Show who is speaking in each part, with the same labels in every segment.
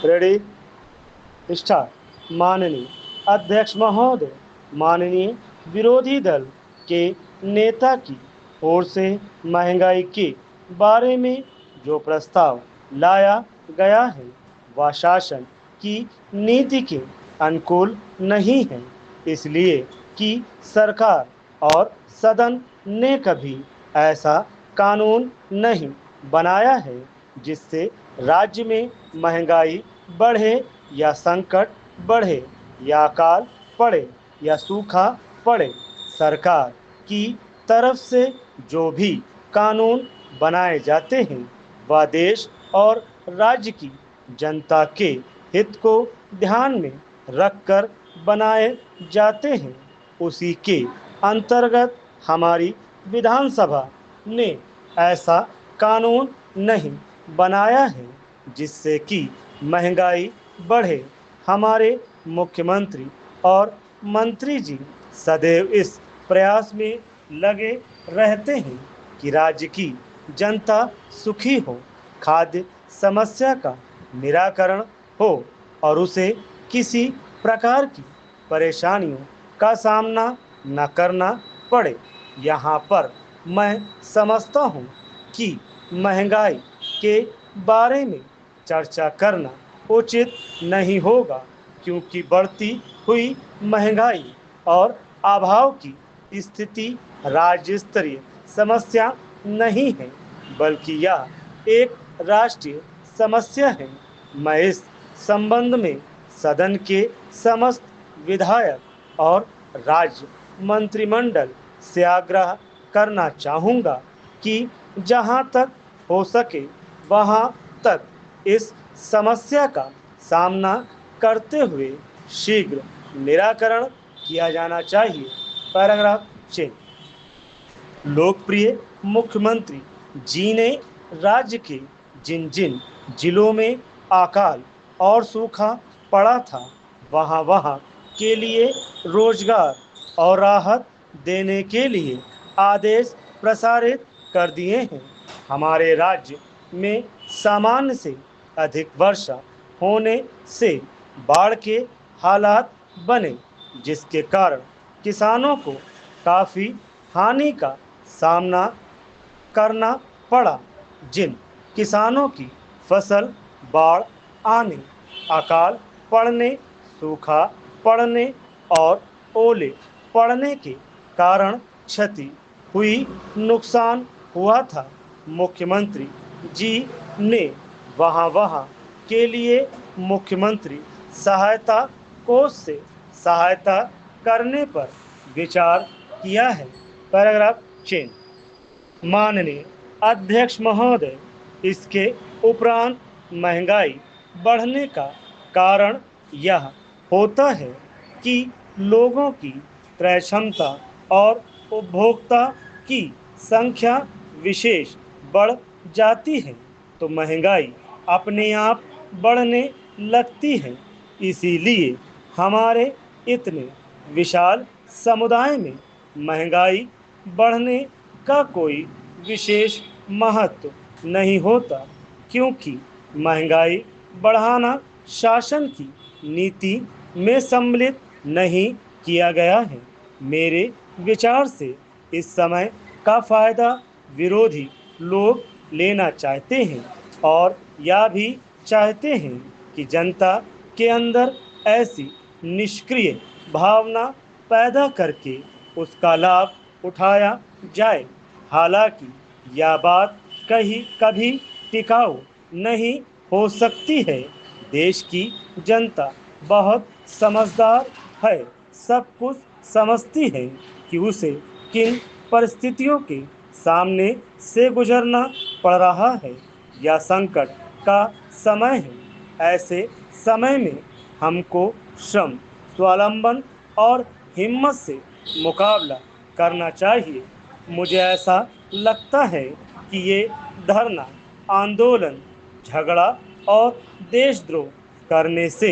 Speaker 1: Ready start. माननीय अध्यक्ष महोदय, माननीय विरोधी दल के नेता की ओर से महंगाई के बारे में जो प्रस्ताव लाया गया है वह शासन की नीति के अनुकूल नहीं है, इसलिए कि सरकार और सदन ने कभी ऐसा कानून नहीं बनाया है जिससे राज्य में महंगाई बढ़े या संकट बढ़े या अकाल पड़े या सूखा पड़े। सरकार की तरफ से जो भी कानून बनाए जाते हैं वह देश और राज्य की जनता के हित को ध्यान में रखकर बनाए जाते हैं। उसी के अंतर्गत हमारी विधानसभा ने ऐसा कानून नहीं बनाया है जिससे कि महंगाई बढ़े। हमारे मुख्यमंत्री और मंत्री जी सदैव इस प्रयास में लगे रहते हैं कि राज्य की जनता सुखी हो, खाद्य समस्या का निराकरण हो और उसे किसी प्रकार की परेशानियों का सामना न करना पड़े। यहाँ पर मैं समझता हूँ कि महंगाई के बारे में चर्चा करना उचित नहीं होगा, क्योंकि बढ़ती हुई महंगाई और अभाव की स्थिति राज्य स्तरीय समस्या नहीं है, बल्कि यह एक राष्ट्रीय समस्या है। मैं इस संबंध में सदन के समस्त विधायक और राज्य मंत्रिमंडल से आग्रह करना चाहूँगा कि जहाँ तक हो सके वहाँ तक इस समस्या का सामना करते हुए शीघ्र निराकरण किया जाना चाहिए। पैराग्राफ 6। लोकप्रिय मुख्यमंत्री जी ने राज्य के जिन जिन जिलों में अकाल और सूखा पड़ा था वहाँ वहाँ के लिए रोजगार और राहत देने के लिए आदेश प्रसारित कर दिए हैं। हमारे राज्य में सामान्य से अधिक वर्षा होने से बाढ़ के हालात बने, जिसके कारण किसानों को काफ़ी हानि का सामना करना पड़ा। जिन किसानों की फसल बाढ़ आने, अकाल पड़ने, सूखा पड़ने और ओले पड़ने के कारण क्षति हुई, नुकसान हुआ था, मुख्यमंत्री जी ने वहाँ वहाँ के लिए मुख्यमंत्री सहायता कोष से सहायता करने पर विचार किया है। Paragraph change. माननीय अध्यक्ष महोदय, इसके उपरांत महंगाई बढ़ने का कारण यह होता है कि लोगों की क्रय क्षमता और उपभोक्ता की संख्या विशेष बढ़ जाती है तो महंगाई अपने आप बढ़ने लगती है। इसीलिए हमारे इतने विशाल समुदाय में महंगाई बढ़ने का कोई विशेष महत्व नहीं होता, क्योंकि महंगाई बढ़ाना शासन की नीति में सम्मिलित नहीं किया गया है। मेरे विचार से इस समय का फायदा विरोधी लोग लेना चाहते हैं और यह भी चाहते हैं कि जनता के अंदर ऐसी निष्क्रिय भावना पैदा करके उसका लाभ उठाया जाए। हालांकि यह बात कभी टिकाऊ नहीं हो सकती है। देश की जनता बहुत समझदार है, सब कुछ समझती है कि उसे किन परिस्थितियों के सामने से गुजरना पड़ रहा है। यह संकट का समय है। ऐसे समय में हमको श्रम, स्वावलंबन और हिम्मत से मुकाबला करना चाहिए। मुझे ऐसा लगता है कि ये धरना, आंदोलन, झगड़ा और देशद्रोह करने से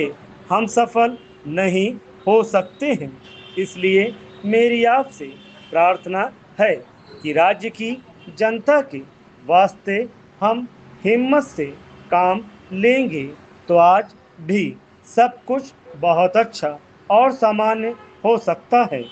Speaker 1: हम सफल नहीं हो सकते हैं। इसलिए मेरी आपसे प्रार्थना है कि राज्य की जनता के वास्ते हम हिम्मत से काम लेंगे तो आज भी सब कुछ बहुत अच्छा और सामान्य हो सकता है।